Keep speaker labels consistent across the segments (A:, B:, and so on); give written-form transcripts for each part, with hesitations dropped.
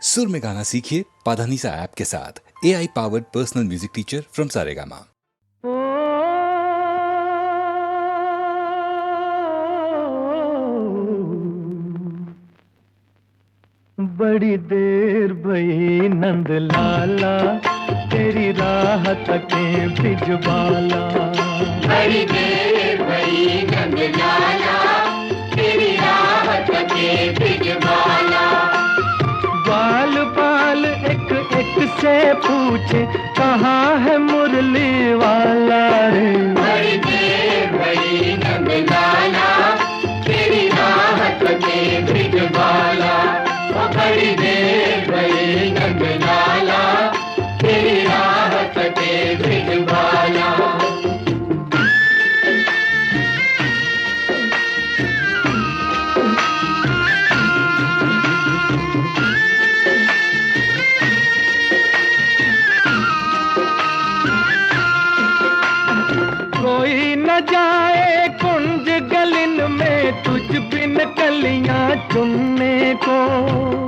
A: सुर में गाना सीखिए पाधानीसा ऐप के साथ। AI powered personal music teacher from Saregama.
B: बड़ी देर भई नंद लाला, तेरी राह तकें भिजवाला।
C: बड़ी देर भई नंद लाला, तेरी राह तकें भिजवाला।
B: बाल बाल एक एक से पूछे, कहाँ है मुरली वाला रे।
C: बड़ी देर भई नंद लाला, तेरी राह तकें भिजवाला। बड़ी देर भई नंद लाला, तेरी राह तकें भिजवाला।
B: कोई न जाए कुंज गलिन में, तुझ बिन कलियां चुनने को।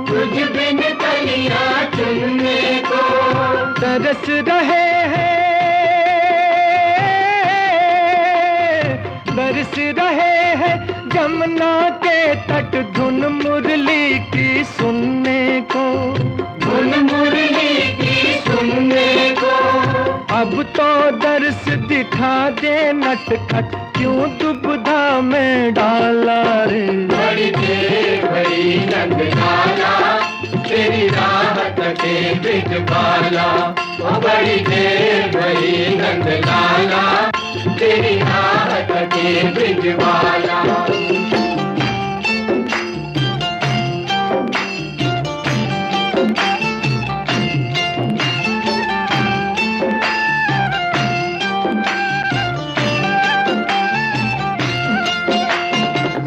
C: तुझ बिन कलियां चुनने को।
B: तरस रहे हैं, बरस रहे हैं जमुना के तट, धुन मुरली की सुनने को।
C: धुन मुरली की सुनने को।
B: अब तो दर्श दिखा दे नटखट, क्यों दुविधा में डाला रे।
C: बड़ी देर भई नंद लाला, तेरी राह तकें भिजवाला। बड़ी देर भई नंद लाला, तेरी राह तकें भिजवाला।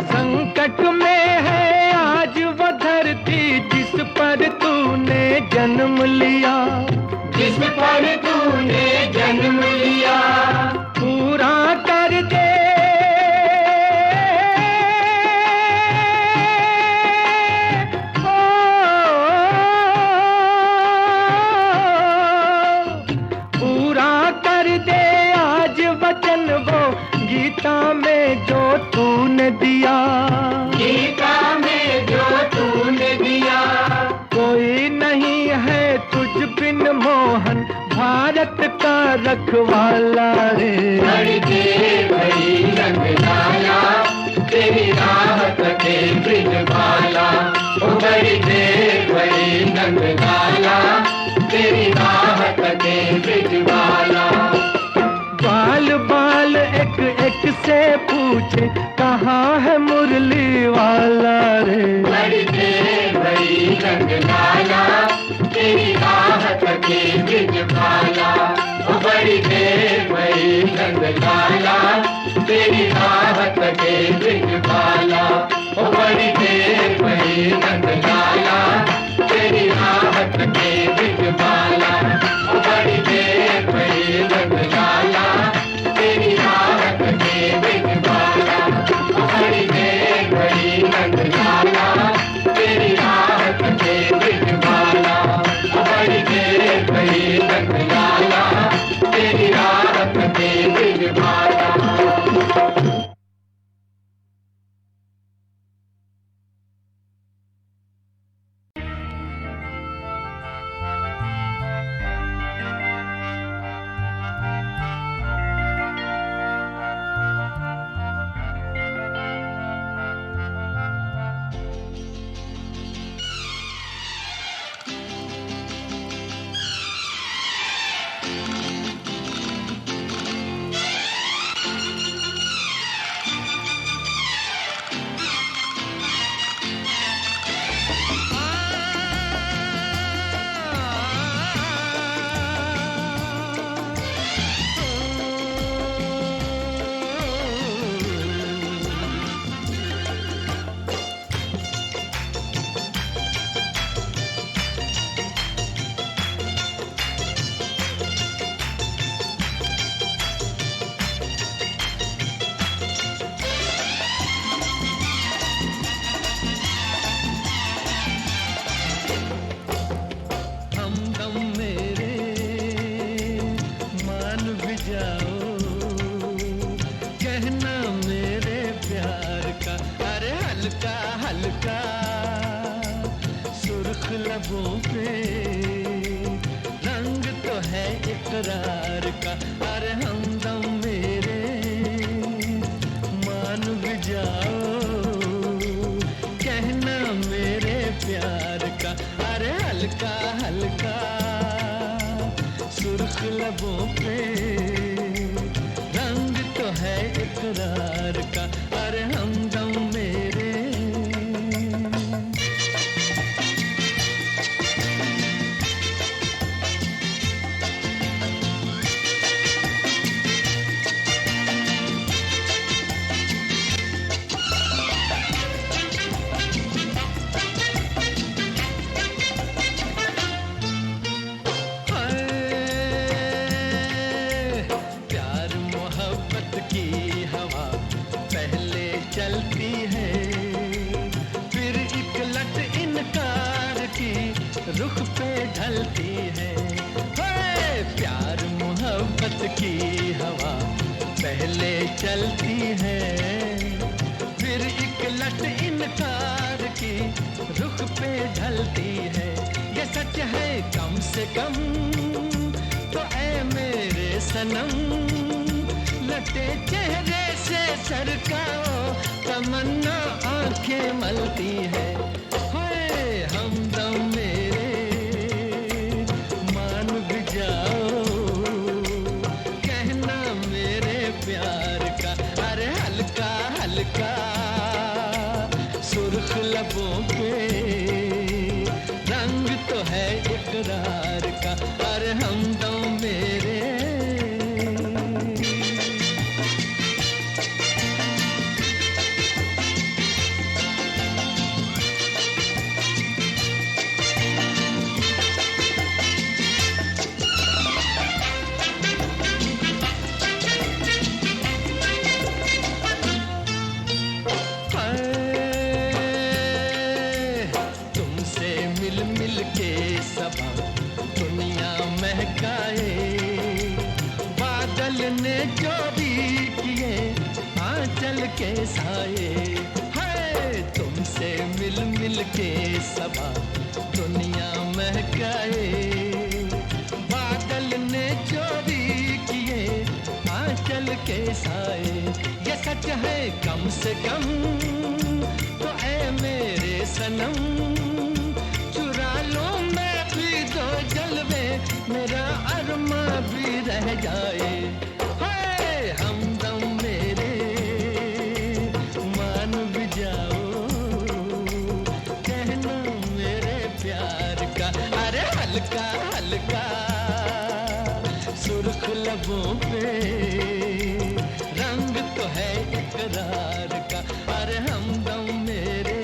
B: संकट में है आज वो धरती, जिस पर तूने जन्म लिया।
C: जिस पर तूने जन्म लिया।
B: पूरा कर दे पूरा कर दे आज वचन वो, गीता में जो तूने दिया।
C: गीता में जो तूने दिया।
B: कोई नहीं है तुझ बिन मोहन, भारत का रखवाला रे।
C: बड़ी देर भई नंद लाला, तेरी राह तकें भिजवाला। बड़ी देर भई नंद लाला, तेरी राह तकें भिजवाला।
B: बाल बाल एक एक से पूछे, कहाँ है मुरली वाला रे।
C: बड़ी देर भई नंद लाला, तेरी राह तकें भिजवाला। बड़ी देर भई नंद लाला, तेरी राह तकें भिजवाला। बड़ी देर भई नंद लाला, तेरी राह तकें भिजवाला। बड़ी देर भई नंद लाला, तेरी राह तकें भिजवाला। बड़ी देर भई नंद लाला, तेरी राह तकें भिजवाला। बड़ी देर भई नंद लाला, तेरी राह तकें भिजवाला।
B: सुर्ख लबों पे रंग तो है इकरार का। अरे हमदम मेरे मान भी जाओ कहना मेरे प्यार का। अरे हल्का हल्का सुर्ख लबों पे रंग तो है इकरार का। अरे हमदम मेरे चलती है फिर एक लट इनकार की रुख पे ढलती है। प्यार मोहब्बत की हवा पहले चलती है फिर एक लट इनकार की रुख पे ढलती है। ये सच है कम से कम तो ऐ मेरे सनम लटे चेहरे से सरकाओ तमन्ना आंखें मलती है। हमदम मेरे मान भी जाओ कहना मेरे प्यार का। अरे हल्का हल्का सुर्ख लबों पे रंग तो है इकरार का। अरे हमदम मेरे जो भी किए आंचल के साए है तुमसे मिल मिल के सबा दुनिया महकाए। बादल ने जो भी किए आंचल के साए ये सच है कम से कम तो ऐ मेरे सनम चुरा लो मैं भी दो जलवे मेरा अरमा भी रह जाए। हमदम मेरे मान भी जाओ कहना मेरे प्यार का। अरे हल्का हल्का सुर्ख लबों पे रंग तो है इकरार का। अरे हमदम मेरे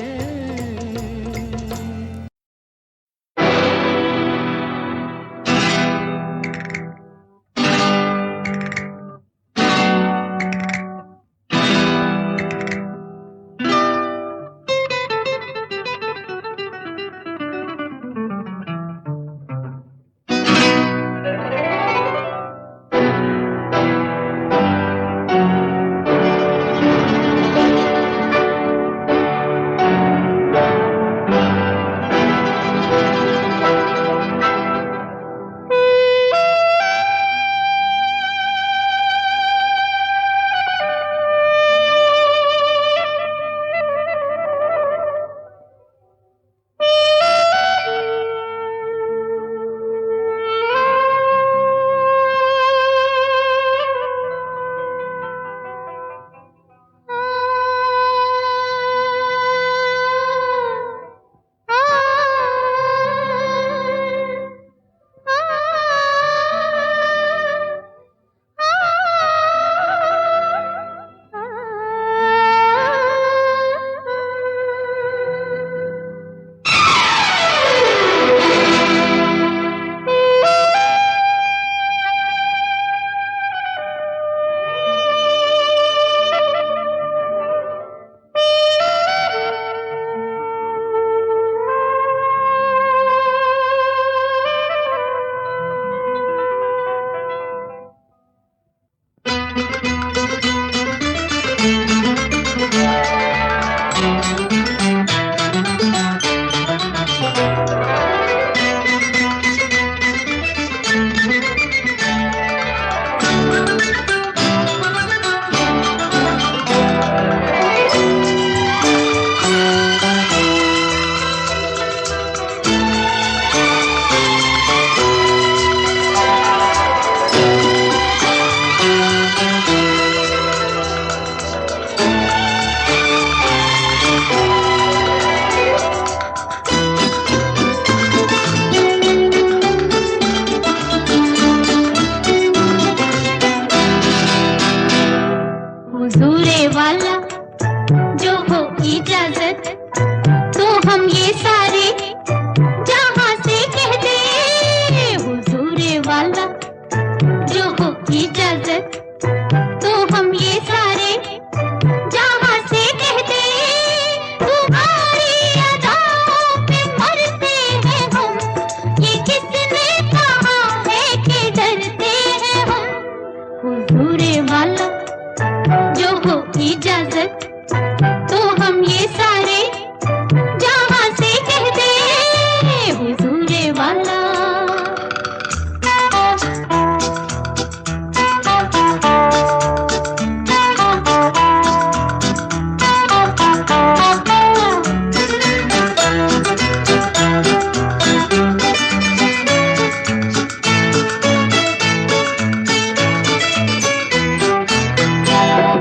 D: हुजूरे वाला।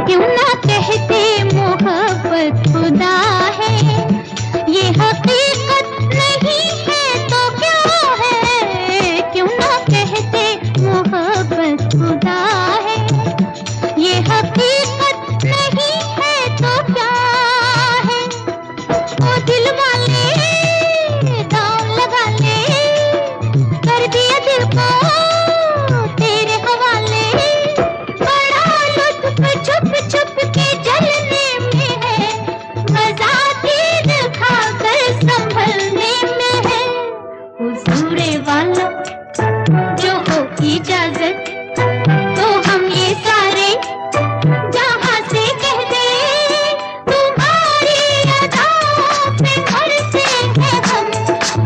D: क्यों ना कहते मोहब्बत खुदा है, ये हकीकत नहीं है तो क्या है। क्यों ना कहते मोहब्बत खुदा है, ये हकीकत नहीं है तो क्या है। ओ दिल वाले दांव लगा ले, कर दिया दिल को तेरे हवाले। बड़ा लुत्फ छुप छुप के जलने में है, मजा तीर खाकर संभलने में है। हुजूरे वाला जो हो इजाजत, तो हम ये सारे जहां से कह दे। तुम्हारी अदाओं पे मरते हैं हम,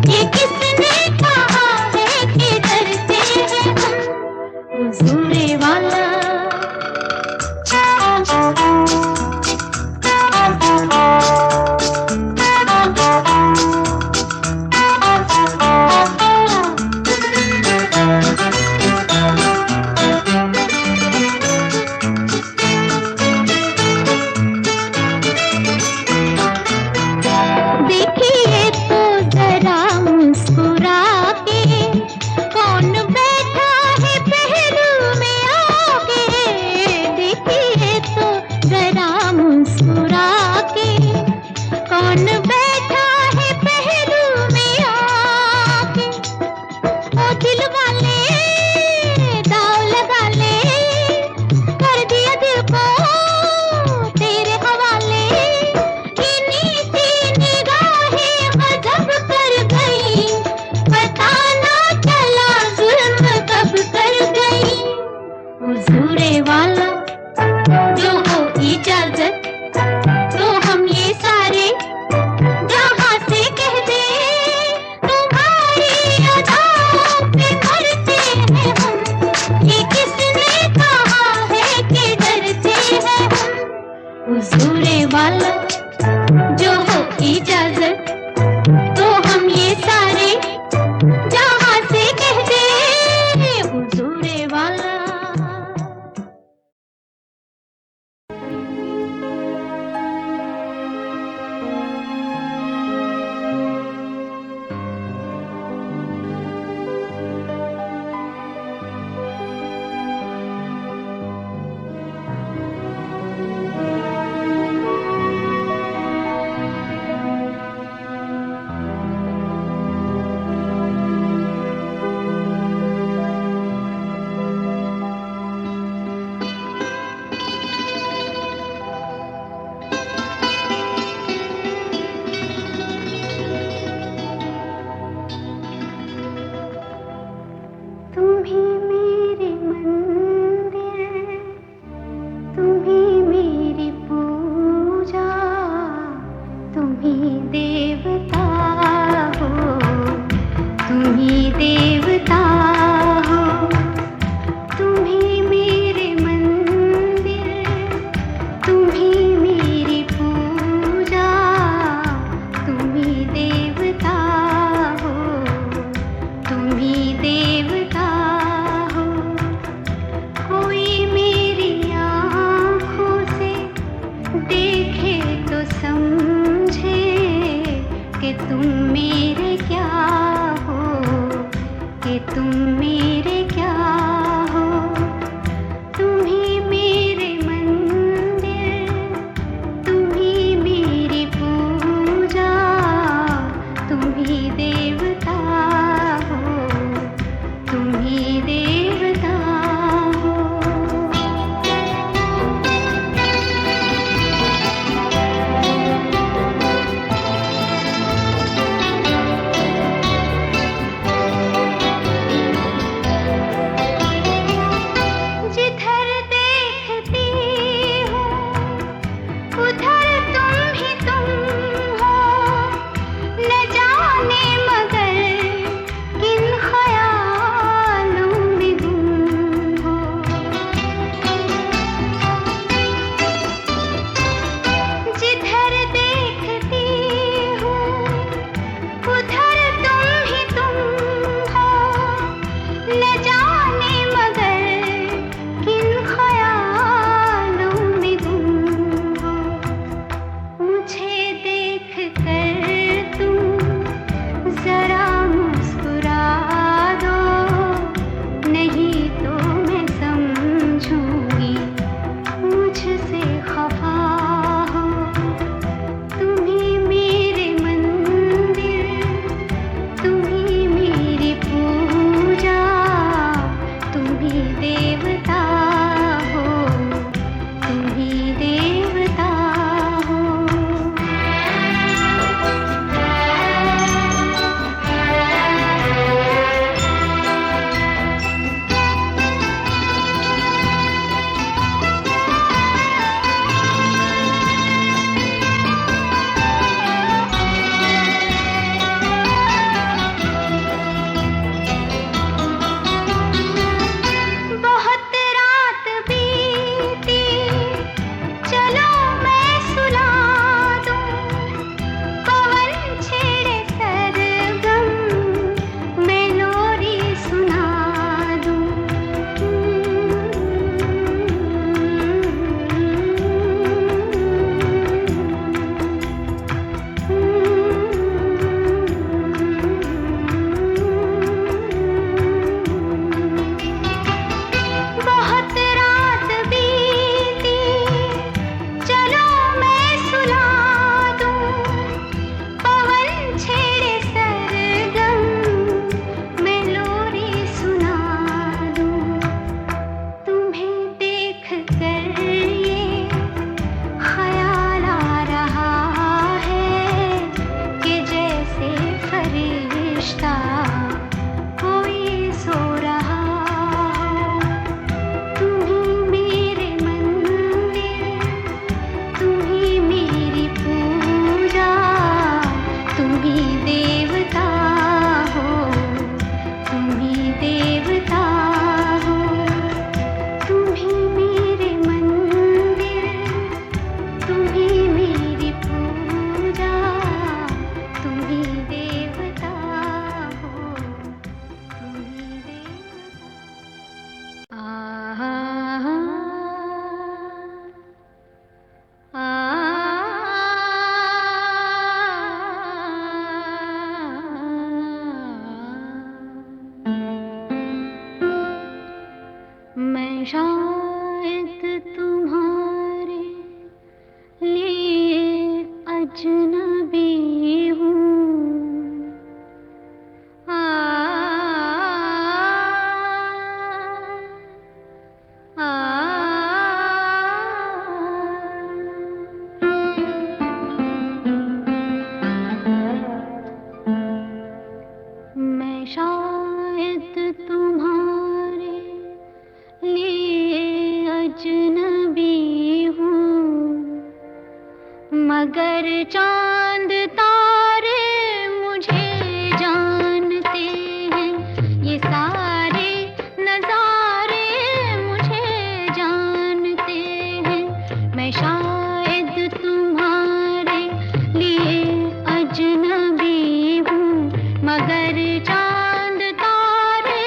D: ये किसने कहा है कि डरते हैं हम। हुजूरे वाला। देखिए तो जरा मुस्कुरा के, कौन बैठा है पहलू में आके। देखिए तो जरा मुस्कुरा के, कौन बैठा है पहलू में आके। ओ दिल वाले दाव लगा ले, कर दिया दिल को तेरे हवाले। ये नीची निगाहें गजब कर गई, पता ना चला जुल्म कब कर गई। हुजूरे वाला जो हो इजाजत, तो हम ये सारे जहां से कह दे। तुम्हारी अदाओं पे मरते हैं हम, ये किसने कहा है कि डरते हैं हम। हुजूरे वाला जो हो इजाजत, तो हम ये सारे जहां से कह दे। हुजूरे वाला। तुम ही मेरे मंदिर, तुम ही मेरी पूजा, तुम ही देवता हो, तुम ही देवता हो। तुम ही मेरे मंदिर, तुम ही मेरी पूजा, तुम ही देवता हो, तुम ही देवता हो। कोई मेरी आँखों से देखे तो समझे कि तुम मेरे क्या हो, शायद तुम्हारे लिए अजनबी हूँ। आ, आ, मैं शायद तुम्हारे लिए अजनबी हूँ, मगर चांद तारे मुझे जानते हैं। ये सारे नजारे मुझे जानते हैं। मैं शायद तुम्हारे लिए अजनबी हूँ, मगर चांद तारे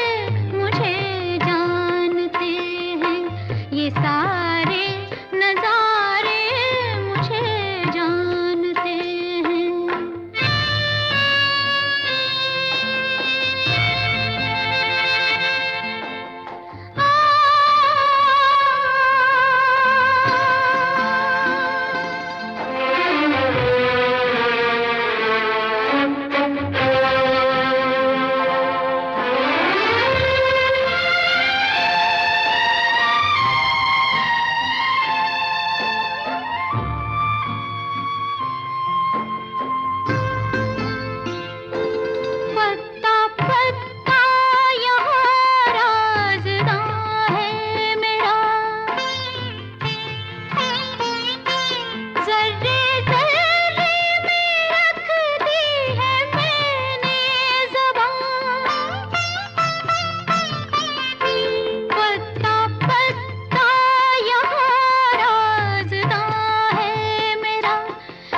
D: मुझे जानते हैं। ये सारे नजारे मुझे जानते हैं। पत्ता पत्ता यहाँ राज़दां है मेरा, ज़र्रे ज़र्रे में रख दी है मैंने ज़बान। पत्ता पत्ता यहाँ राज़दां है मेरा,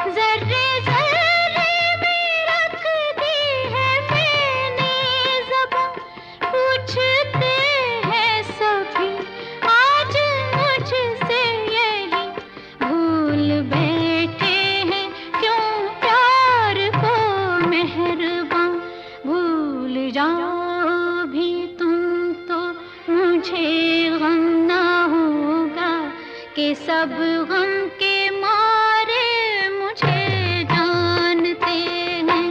D: ज़र्रे ज़र्रे में रख दी है मैंने ज़बान। पूछते हैं सभी आज मुझसे यही, भूल बैठे हैं क्यों प्यार को मेहरबान। भूल जाओ भी तुम तो मुझे गम ना होगा, कि सब गम के मारे मुझे जानते हैं।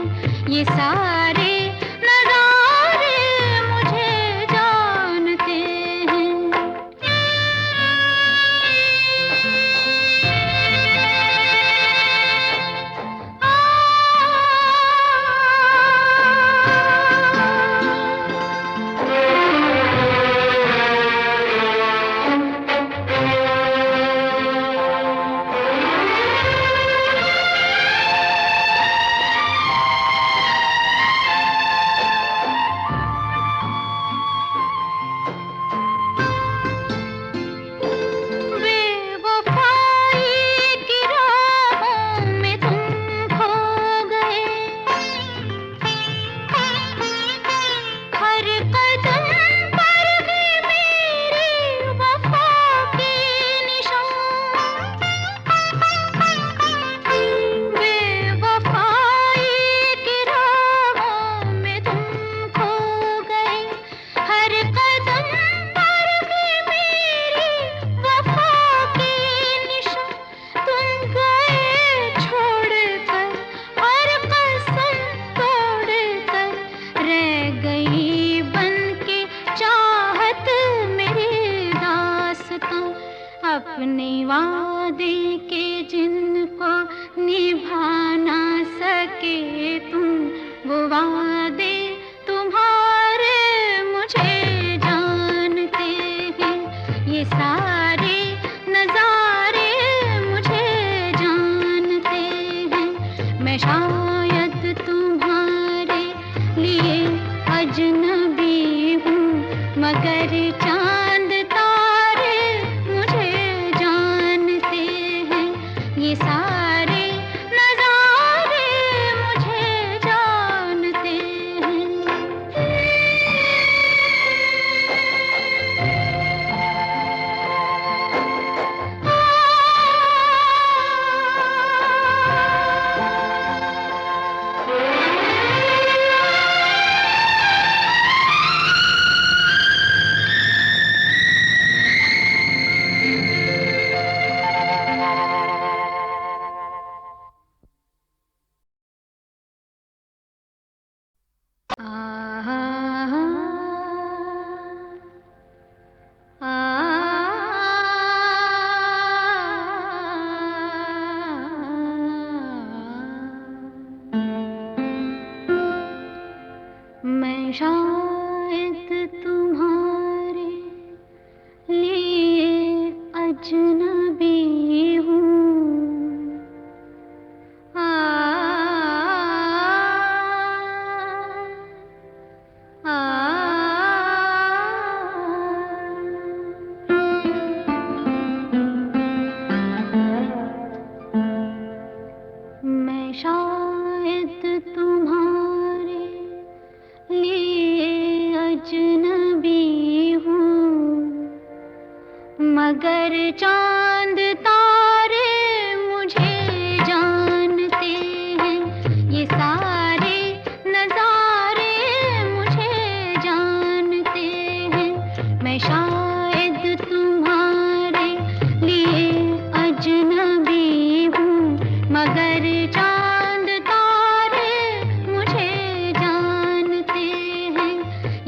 D: ये सारे नजारे मुझे जानते हैं। बेवफाई की राहों में तुम खो गए, हर कदम पर भी मेरी वफा के निशान। बेवफाई की राहों में तुम खो गए, हर कदम पर भी मेरी वफा के निशान। तुम गए छोड़कर और कसम तोड़कर, रह गई बनके चाहत मेरी दास्तां। अपने वादे के जिनको निभा ना सके तुम, वो वादे तुम्हारे मुझे जानते हैं। ये सारे नजारे मुझे जानते हैं। मैं शायद तुम्हारे लिए अजनबी हूँ, मगर चांद तारे मुझे जानते हैं। ये सारे नजारे मुझे जानते हैं। शायद तुम्हारे लिए अजनबी हूँ। आ, आ, मैं शायद तुम्हारे लिए अजनबी हूँ, मगर चांद तारे मुझे जानते हैं। ये सारे नजारे मुझे जानते हैं। मैं शायद तुम्हारे लिए अजनबी हूँ, मगर चांद तारे मुझे जानते हैं।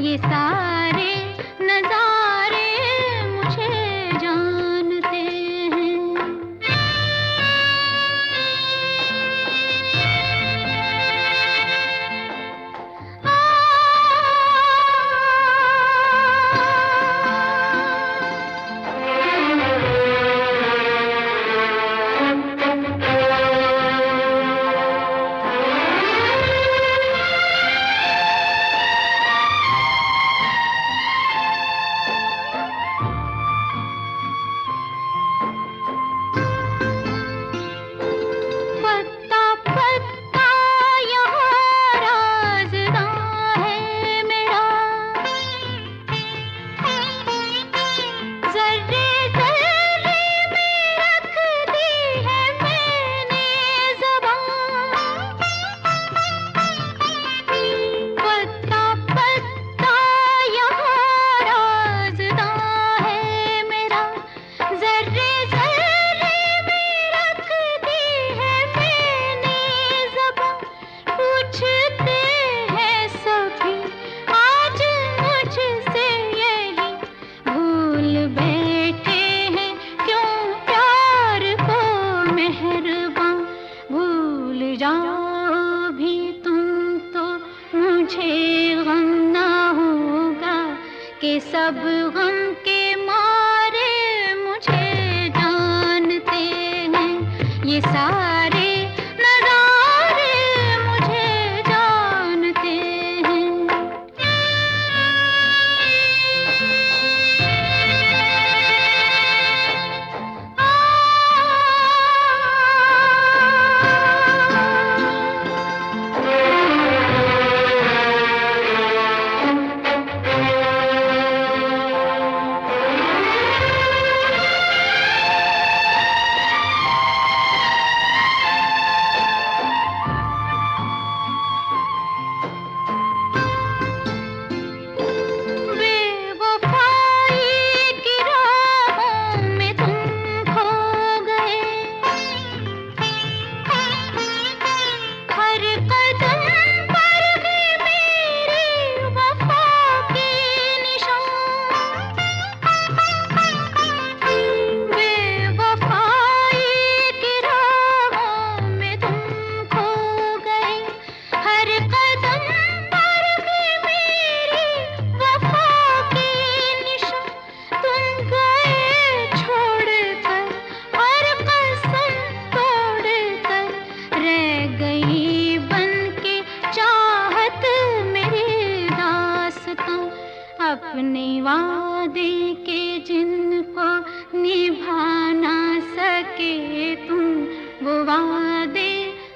D: ये सारे नजारे मुझे जानते हैं। पत्ता पत्ता यहाँ राज़दां है मेरा, ज़र्रे ज़र्रे में रख दी है मैंने ज़बान। पत्ता पत्ता यहाँ राज़दां है मेरा, ज़र्रे ज़र्रे में रख दी है मैंने ज़बां। पूछते हैं सभी आज मुझसे यही, भूल बैठे हैं क्यों प्यार को मेहरबां। भूल जाओ भी तुम तो मुझे गम ना होगा, कि सब गम के मारे मुझे जानते हैं। ये सारे नजारे मुझे जानते हैं। बेवफाई की राहों में तुम खो गए, हर कदम पर भी मेरी वफा के निशान। बेवफाई की राहों में तुम खो गए, हर कदम पर भी मेरी वफा के निशान। तुम गए छोड़कर और कसम तोड़कर, रह गई बनके चाहत मेरी दास्तां। अपने वादे के जिनको निभा ना सके तुम, वो वादे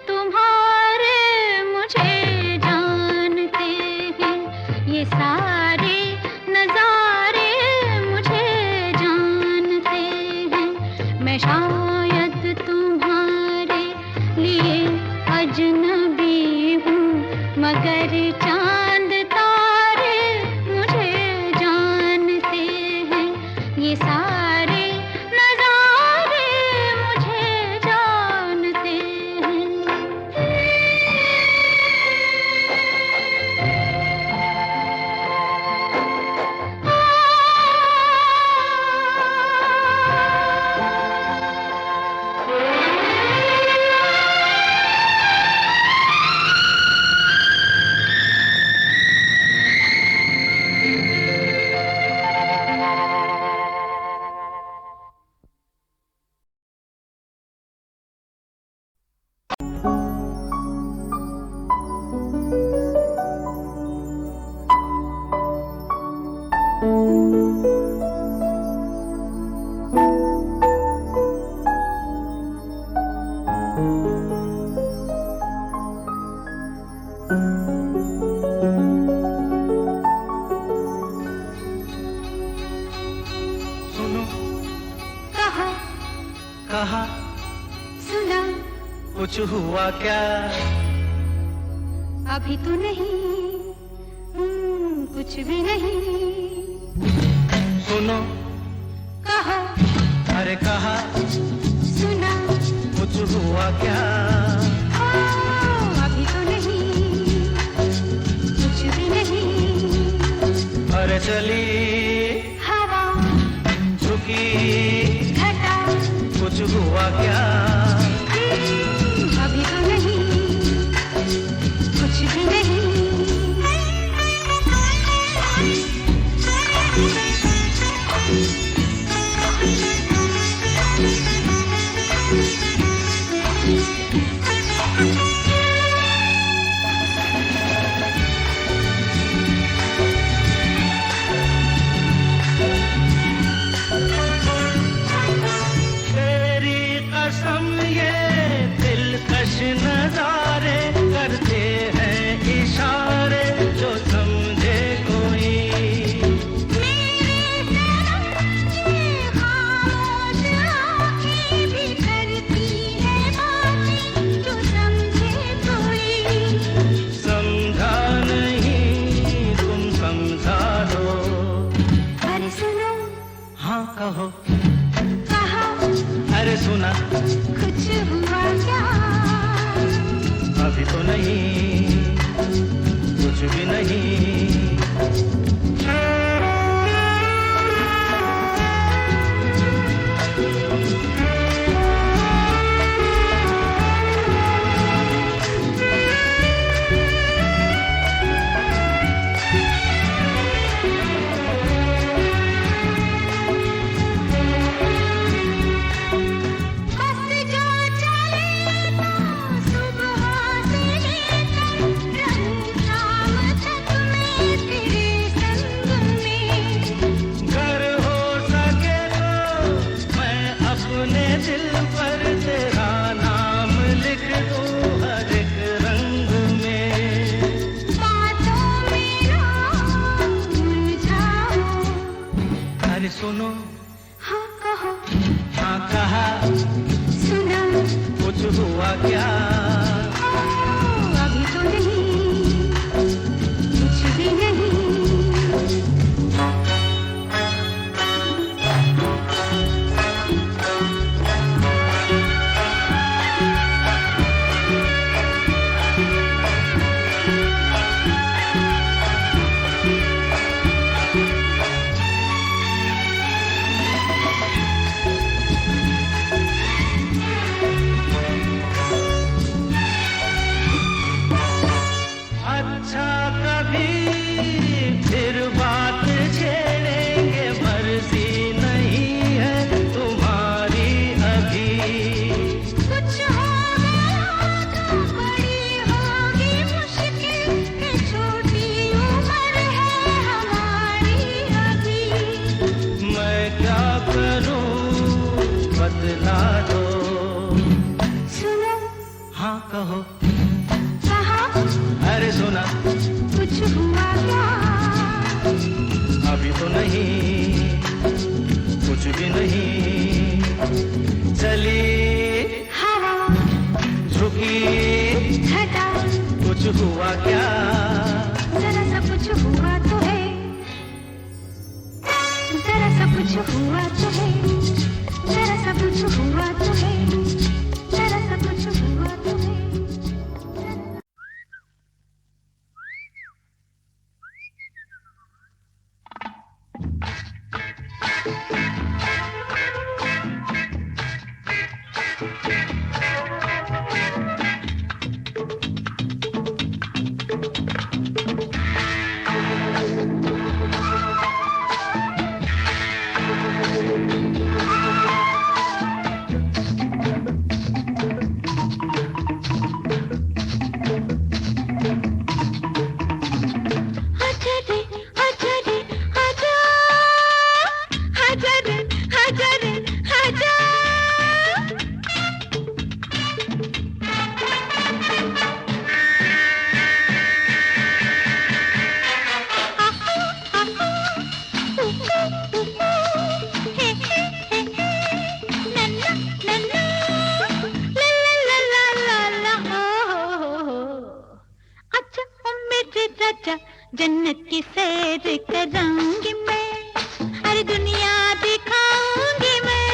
D: तुम्हारे मुझे जानते हैं। ये सारे नजारे मुझे जानते हैं। मैं शायद तुम्हारे लिए अजनबी हूँ, मगर चांद तारे मुझे जानते हैं। ये सारे नजारे मुझे जानते हैं।
B: कुछ हुआ क्या?
D: अभी तो नहीं, कुछ भी नहीं।
B: सुनो,
D: कहा,
B: अरे कहा,
D: सुना,
B: कुछ हुआ क्या?
D: अभी तो नहीं, कुछ भी नहीं।
B: अरे चली
D: हवा,
B: झुकी
D: घटा,
B: कुछ हुआ क्या?
D: अभी तो नहीं, कुछ भी नहीं।
B: तेरी कसम ये दिलकश नजारे करते हैं इशारे जो समझे कोई।
D: खामोश आँखें भी करती है बातें जो समझे कोई।
B: समझा नहीं तुम समझा लो।
D: अरे सुनो,
B: हाँ कहो,
D: कहा,
B: अरे सुना,
D: कुछ हुआ क्या?
B: अभी तो नहीं, कुछ भी नहीं।
D: बस जो चले तो सुबह से लेकर रंग शाम तक मैं तेरे संग में।
B: अगर हो सके तो मैं अपने दिल पर तेरा नाम लिख दूं हर एक रंग में।
D: बातों में ना उलझाओ।
B: अरे सुनो,
D: हाँ कहो,
B: हाँ कहा,
D: सुना,
B: कुछ हुआ क्या?
D: अभी तो नहीं, कुछ भी नहीं।
B: अच्छा कभी फिर बात छेड़ेंगे, मर्जी नहीं है तुम्हारी अभी।
D: कुछ हो गया तो बड़ी होगी मुश्किल, ये छोटी उम्र है हमारी अभी।
B: मैं क्या करूं, बदला दो।
D: सुनो,
B: हाँ कहो,
D: कहा,
B: अरे सुना,
D: कुछ हुआ क्या?
B: अभी तो नहीं, कुछ भी नहीं। चली
D: हवा,
B: झुकी
D: घटा,
B: कुछ हुआ क्या?
D: जरा सा कुछ हुआ तो है, जरा सा कुछ हुआ तो है, जरा सा कुछ हुआ तो है, जरा सा कुछ हुआ तो है। सैर कराऊंगी मैं, हर दुनिया दिखाऊंगी मैं।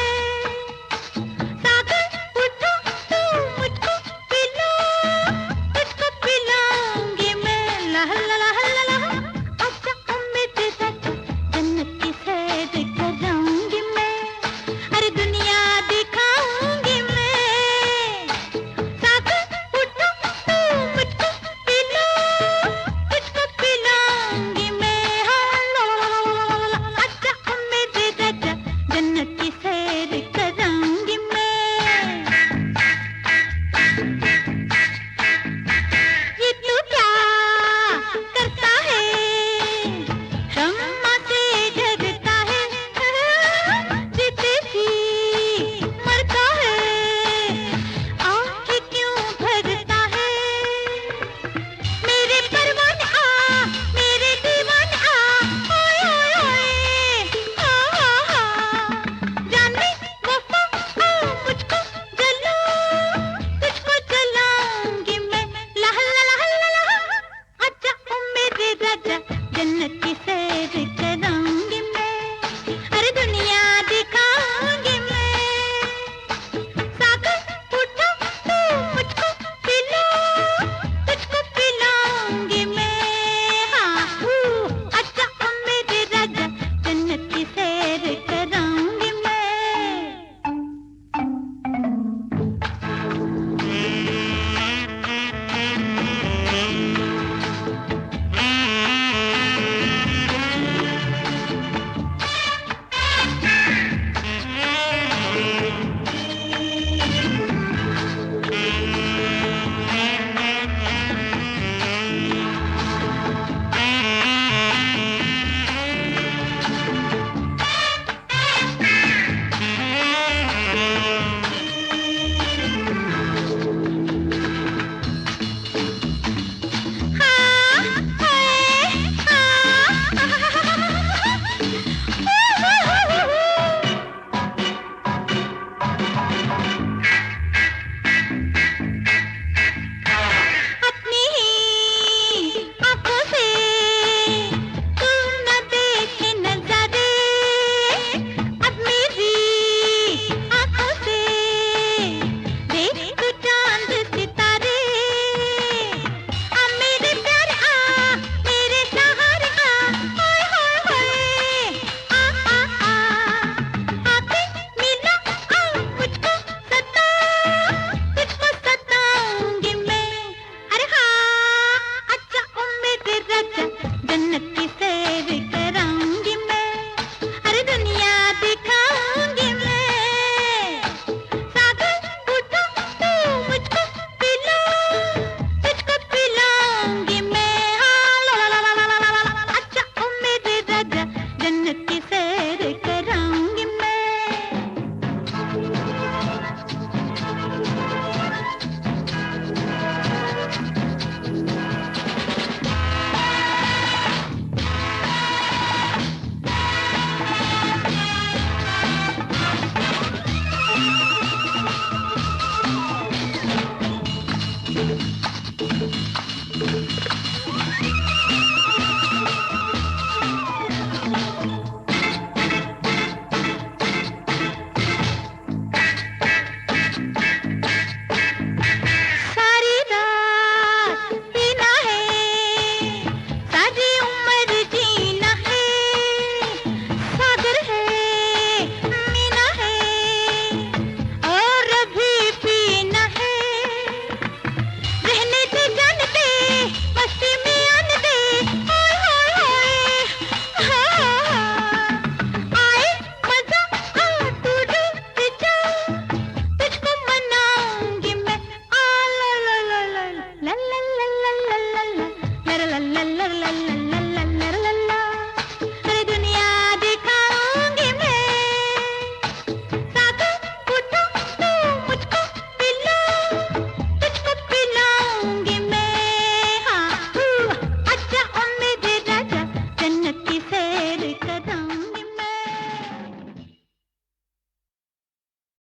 D: सागर उठो तू मुझको पिला, तुझको पिलाऊंगी मैं। ला ला ला ला ला, आजा ओ मेरे राजा, जन्नत की सैर कराऊंगी मैं, हर दुनिया दिखाऊंगी मैं। सागर उठो तू मुझको पिला, तुझको पिलाऊंगी मैं। हाँ, ला ला ला ला ला ला, आजा ओ मेरे राजा, जन्नत की सैर कराऊंगी मैं। ये तू क्या करता है, शम्मा से डरता है, जीते जी मरता है, आँखें क्यों भरता है। मेरे परवाने आ, मेरे दीवाने आ, ओए ओए ओए, आ आ आ, जाने वफा आ मुझको जला, तुझको जलाऊंगी मैं। ला ला ला ला ला, आजा ओ मेरे राजा, जन्नत की सैर